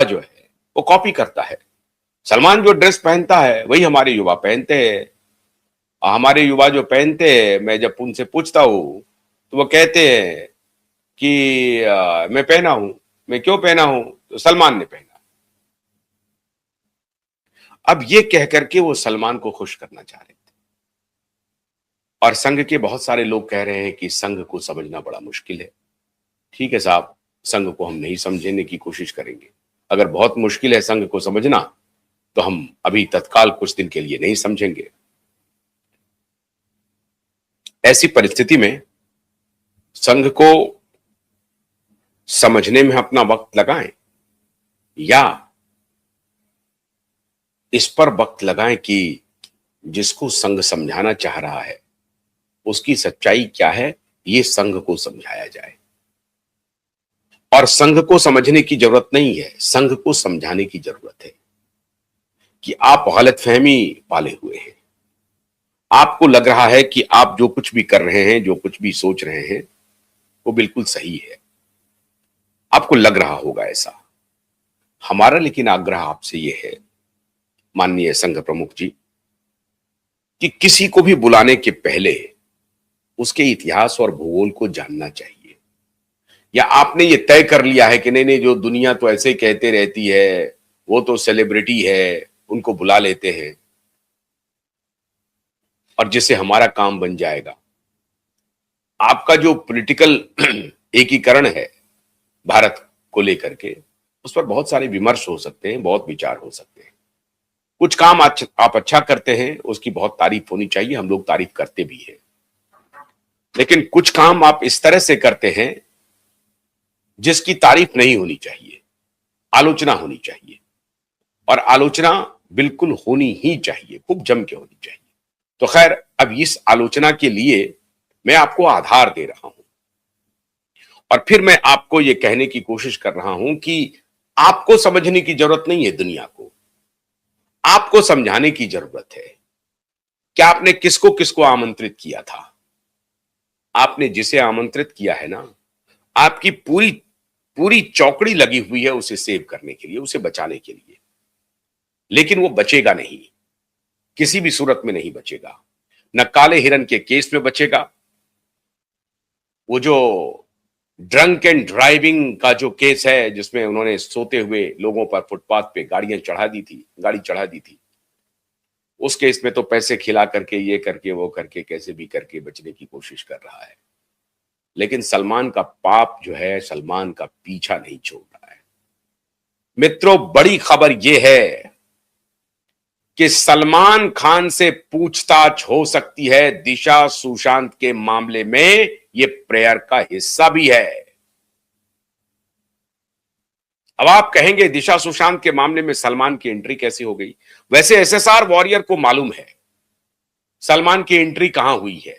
जो है वो कॉपी करता है। सलमान जो ड्रेस पहनता है वही हमारे युवा पहनते हैं। हमारे युवा जो पहनते हैं, मैं जब उनसे पूछता हूं तो वो कहते हैं कि मैं पहना हूं। मैं क्यों पहना हूं? तो सलमान ने पहना। अब ये कह करके वो सलमान को खुश करना चाह रहे थे। और संघ के बहुत सारे लोग कह रहे हैं कि संघ को समझना बड़ा मुश्किल है। ठीक है साहब, संघ को हम नहीं समझने की कोशिश करेंगे। अगर बहुत मुश्किल है संघ को समझना तो हम अभी तत्काल कुछ दिन के लिए नहीं समझेंगे। ऐसी परिस्थिति में संघ को समझने में अपना वक्त लगाएं या इस पर वक्त लगाएं कि जिसको संघ समझाना चाह रहा है उसकी सच्चाई क्या है, ये संघ को समझाया जाए। और संघ को समझने की जरूरत नहीं है, संघ को समझाने की जरूरत है कि आप गलतफहमी पाले हुए हैं। आपको लग रहा है कि आप जो कुछ भी कर रहे हैं, जो कुछ भी सोच रहे हैं, वो बिल्कुल सही है। आपको लग रहा होगा ऐसा। हमारा लेकिन आग्रह आपसे यह है माननीय संघ प्रमुख जी कि किसी को भी बुलाने के पहले उसके इतिहास और भूगोल को जानना चाहिए। या आपने ये तय कर लिया है कि नहीं नहीं, जो दुनिया तो ऐसे कहते रहती है, वो तो सेलिब्रिटी है, उनको बुला लेते हैं और जिससे हमारा काम बन जाएगा। आपका जो पॉलिटिकल एकीकरण है भारत को लेकर के, उस पर बहुत सारे विमर्श हो सकते हैं, बहुत विचार हो सकते हैं। कुछ काम आप अच्छा करते हैं, उसकी बहुत तारीफ होनी चाहिए, हम लोग तारीफ करते भी हैं। लेकिन कुछ काम आप इस तरह से करते हैं जिसकी तारीफ नहीं होनी चाहिए, आलोचना होनी चाहिए। और आलोचना बिल्कुल होनी ही चाहिए, खूब जम के होनी चाहिए। तो खैर, अब इस आलोचना के लिए मैं आपको आधार दे रहा हूं और फिर मैं आपको यह कहने की कोशिश कर रहा हूं कि आपको समझने की जरूरत नहीं है दुनिया को, आपको समझाने की जरूरत है कि आपने किसको किसको आमंत्रित किया था। आपने जिसे आमंत्रित किया है ना, आपकी पूरी पूरी चौकड़ी लगी हुई है उसे सेव करने के लिए, उसे बचाने के लिए। लेकिन वो बचेगा नहीं, किसी भी सूरत में नहीं बचेगा। न काले हिरन के केस में बचेगा, वो जो ड्रंक एंड ड्राइविंग का जो केस है जिसमें उन्होंने सोते हुए लोगों पर फुटपाथ पे गाड़ी चढ़ा दी थी, उस केस में तो पैसे खिला करके, ये करके, वो करके, कैसे भी करके बचने की कोशिश कर रहा है। लेकिन सलमान का पाप जो है, सलमान का पीछा नहीं छोड़ रहा है। मित्रों, बड़ी खबर यह है कि सलमान खान से पूछताछ हो सकती है दिशा सुशांत के मामले में। यह प्रेयर का हिस्सा भी है। अब आप कहेंगे दिशा सुशांत के मामले में सलमान की एंट्री कैसे हो गई? वैसे एसएसआर वॉरियर को मालूम है सलमान की एंट्री कहां हुई है,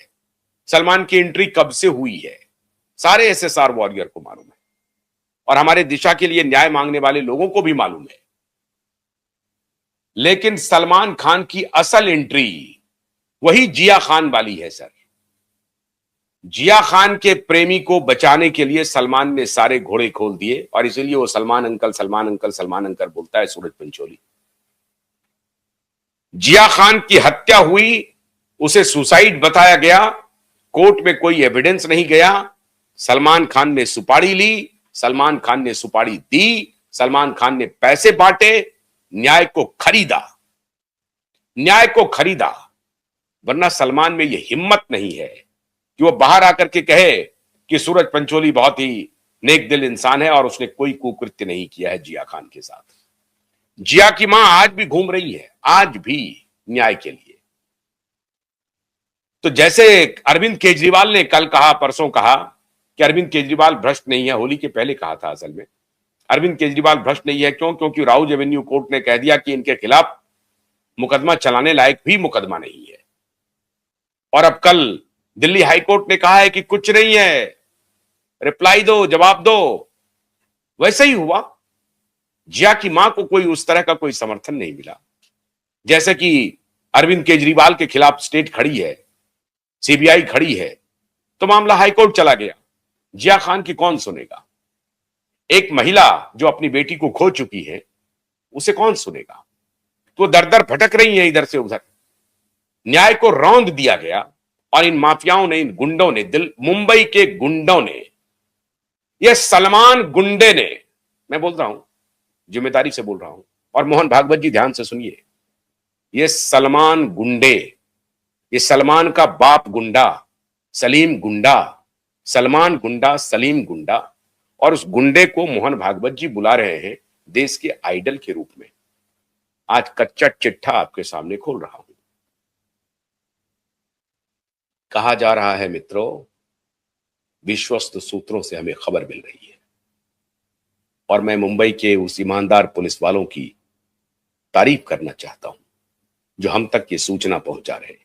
सलमान की एंट्री कब से हुई है, सारे एसएसआर वॉरियर को मालूम है और हमारे दिशा के लिए न्याय मांगने वाले लोगों को भी मालूम है। लेकिन सलमान खान की असल एंट्री वही जिया खान वाली है सर। जिया खान के प्रेमी को बचाने के लिए सलमान ने सारे घोड़े खोल दिए और इसीलिए वो Salman uncle Salman uncle Salman uncle बोलता है सूरज पंचोली। जिया खान की हत्या हुई, उसे सुसाइड बताया गया, कोर्ट में कोई एविडेंस नहीं गया, सलमान खान ने सुपारी ली, सलमान खान ने सुपारी दी, सलमान खान ने पैसे बांटे, न्याय को खरीदा, न्याय को खरीदा। वरना सलमान में यह हिम्मत नहीं है कि वो बाहर आकर के कहे कि सूरज पंचोली बहुत ही नेक दिल इंसान है और उसने कोई कुकृत्य नहीं किया है जिया खान के साथ। जिया की मां आज भी घूम रही है, आज भी न्याय के लिए। तो जैसे अरविंद केजरीवाल ने कल कहा, परसों कहा कि अरविंद केजरीवाल भ्रष्ट नहीं है, होली के पहले कहा था असल में अरविंद केजरीवाल भ्रष्ट नहीं है। क्यों? क्योंकि राउज एवेन्यू कोर्ट ने कह दिया कि इनके खिलाफ मुकदमा चलाने लायक भी मुकदमा नहीं है। और अब कल दिल्ली हाईकोर्ट ने कहा है कि कुछ नहीं है, रिप्लाई दो, जवाब दो। वैसे ही हुआ। जिया की मां को कोई उस तरह का कोई समर्थन नहीं मिला। जैसे कि अरविंद केजरीवाल के खिलाफ स्टेट खड़ी है, सीबीआई खड़ी है, तो मामला हाईकोर्ट चला गया। जिया खान की कौन सुनेगा? एक महिला जो अपनी बेटी को खो चुकी है, उसे कौन सुनेगा? तो दर दर भटक रही है इधर से उधर। न्याय को रौंद दिया गया और इन माफियाओं ने, इन गुंडों ने, मुंबई के गुंडों ने, ये सलमान गुंडे ने, मैं बोल रहा हूं, जिम्मेदारी से बोल रहा हूं, और मोहन भागवत जी ध्यान से सुनिए, ये सलमान गुंडे, ये सलमान का बाप गुंडा, सलीम गुंडा, सलमान गुंडा, सलीम गुंडा, और उस गुंडे को मोहन भागवत जी बुला रहे हैं देश के आइडल के रूप में। आज कच्चा चिट्ठा आपके सामने खोल रहा हूं। कहा जा रहा है मित्रों, विश्वस्त सूत्रों से हमें खबर मिल रही है, और मैं मुंबई के उस ईमानदार पुलिस वालों की तारीफ करना चाहता हूं जो हम तक ये सूचना पहुंचा रहे।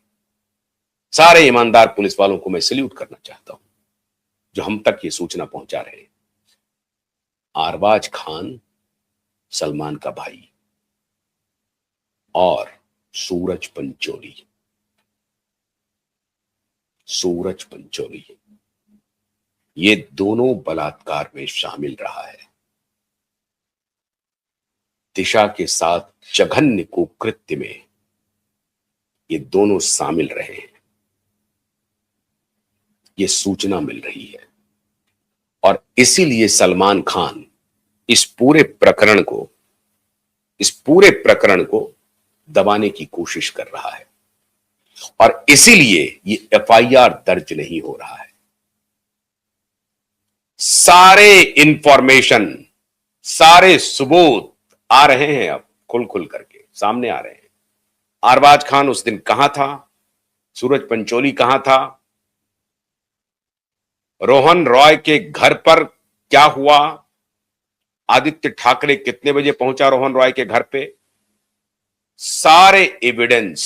सारे ईमानदार पुलिस वालों को मैं सैल्यूट करना चाहता हूं जो हम तक ये सूचना पहुंचा रहे। अरबाज खान सलमान का भाई और सूरज पंचोली, ये दोनों बलात्कार में शामिल रहा है। दिशा के साथ जघन्य कुकृत्य में ये दोनों शामिल रहे हैं, ये सूचना मिल रही है, और इसीलिए सलमान खान इस पूरे प्रकरण को दबाने की कोशिश कर रहा है, और इसीलिए ये एफआईआर दर्ज नहीं हो रहा है। सारे इंफॉर्मेशन, सारे सबूत आ रहे हैं, अब खुल करके सामने आ रहे हैं। अरबाज खान उस दिन कहां था, सूरज पंचोली कहां था, रोहन रॉय के घर पर क्या हुआ, आदित्य ठाकरे कितने बजे पहुंचा रोहन रॉय के घर पे, सारे एविडेंस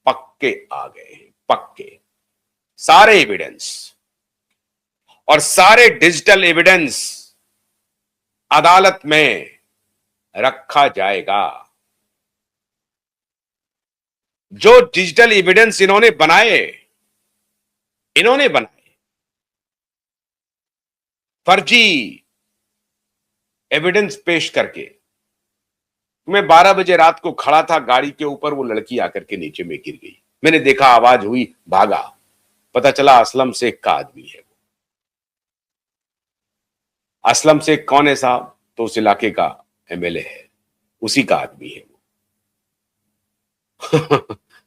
पक्के आ गए हैं, पक्के सारे एविडेंस, और सारे डिजिटल एविडेंस अदालत में रखा जाएगा। जो डिजिटल एविडेंस इन्होंने बनाए, फर्जी एविडेंस पेश करके। मैं 12 बजे रात को खड़ा था गाड़ी के ऊपर, वो लड़की आकर के नीचे में गिर गई। मैंने देखा, आवाज हुई, भागा, पता चला असलम शेख का आदमी है। असलम शेख कौन है साहब? तो उस इलाके का एमएलए है, उसी का आदमी है वो।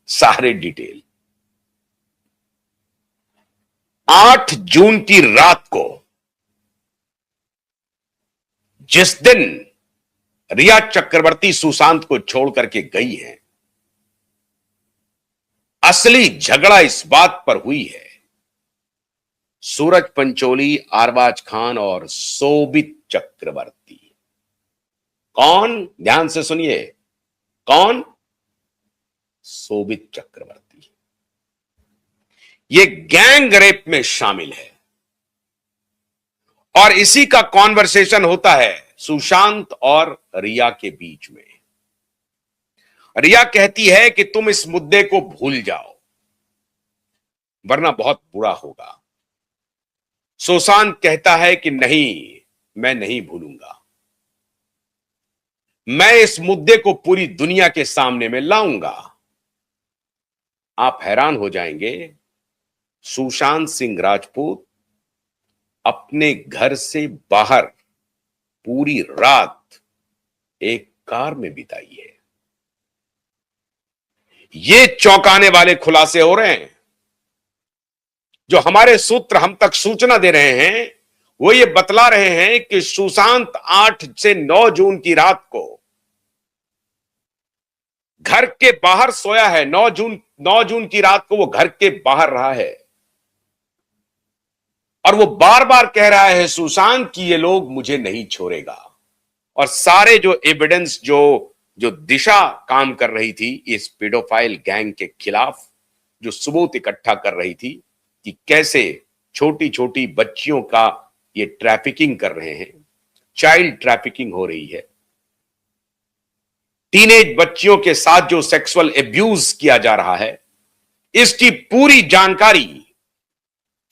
सारे डिटेल। 8 जून की रात को, जिस दिन रिया चक्रवर्ती सुशांत को छोड़ करके गई है, असली झगड़ा इस बात पर हुई है, सूरज पंचोली, अरबाज खान और शोभित चक्रवर्ती। कौन? ध्यान से सुनिए, कौन? शोभित चक्रवर्ती। ये गैंग रेप में शामिल है, और इसी का कॉन्वर्सेशन होता है सुशांत और रिया के बीच में। रिया कहती है कि तुम इस मुद्दे को भूल जाओ, वरना बहुत बुरा होगा। सुशांत कहता है कि नहीं, मैं नहीं भूलूंगा, मैं इस मुद्दे को पूरी दुनिया के सामने में लाऊंगा। आप हैरान हो जाएंगे, सुशांत सिंह राजपूत अपने घर से बाहर पूरी रात एक कार में बिताई है। ये चौंकाने वाले खुलासे हो रहे हैं। जो हमारे सूत्र हम तक सूचना दे रहे हैं, वो ये बतला रहे हैं कि सुशांत 8 से 9 जून की रात को घर के बाहर सोया है। 9 जून की रात को वो घर के बाहर रहा है, और वो बार बार कह रहा है सुशांत कि ये लोग मुझे नहीं छोड़ेगा। और सारे जो एविडेंस, जो दिशा काम कर रही थी इस पेडोफाइल गैंग के खिलाफ, जो सबूत इकट्ठा कर रही थी कि कैसे छोटी छोटी बच्चियों का ये ट्रैफिकिंग कर रहे हैं, चाइल्ड ट्रैफिकिंग हो रही है, टीनेज बच्चियों के साथ जो सेक्सुअल एब्यूज किया जा रहा है, इसकी पूरी जानकारी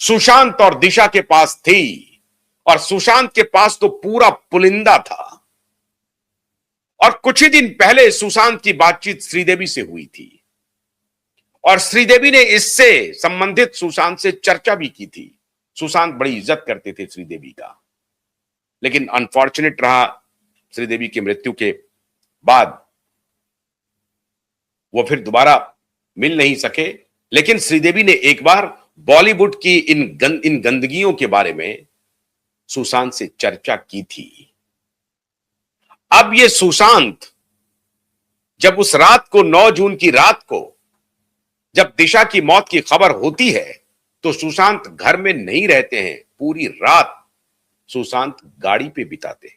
सुशांत और दिशा के पास थी। और सुशांत के पास तो पूरा पुलिंदा था। और कुछ ही दिन पहले सुशांत की बातचीत श्रीदेवी से हुई थी और श्रीदेवी ने इससे संबंधित सुशांत से चर्चा भी की थी। सुशांत बड़ी इज्जत करते थे श्रीदेवी का, लेकिन अनफॉर्चुनेट रहा, श्रीदेवी की मृत्यु के बाद वो फिर दोबारा मिल नहीं सके। लेकिन श्रीदेवी ने एक बार बॉलीवुड की इन गंदगियों के बारे में सुशांत से चर्चा की थी। अब ये सुशांत जब उस रात को 9 जून की रात को जब दिशा की मौत की खबर होती है तो सुशांत घर में नहीं रहते हैं, पूरी रात सुशांत गाड़ी पे बिताते हैं।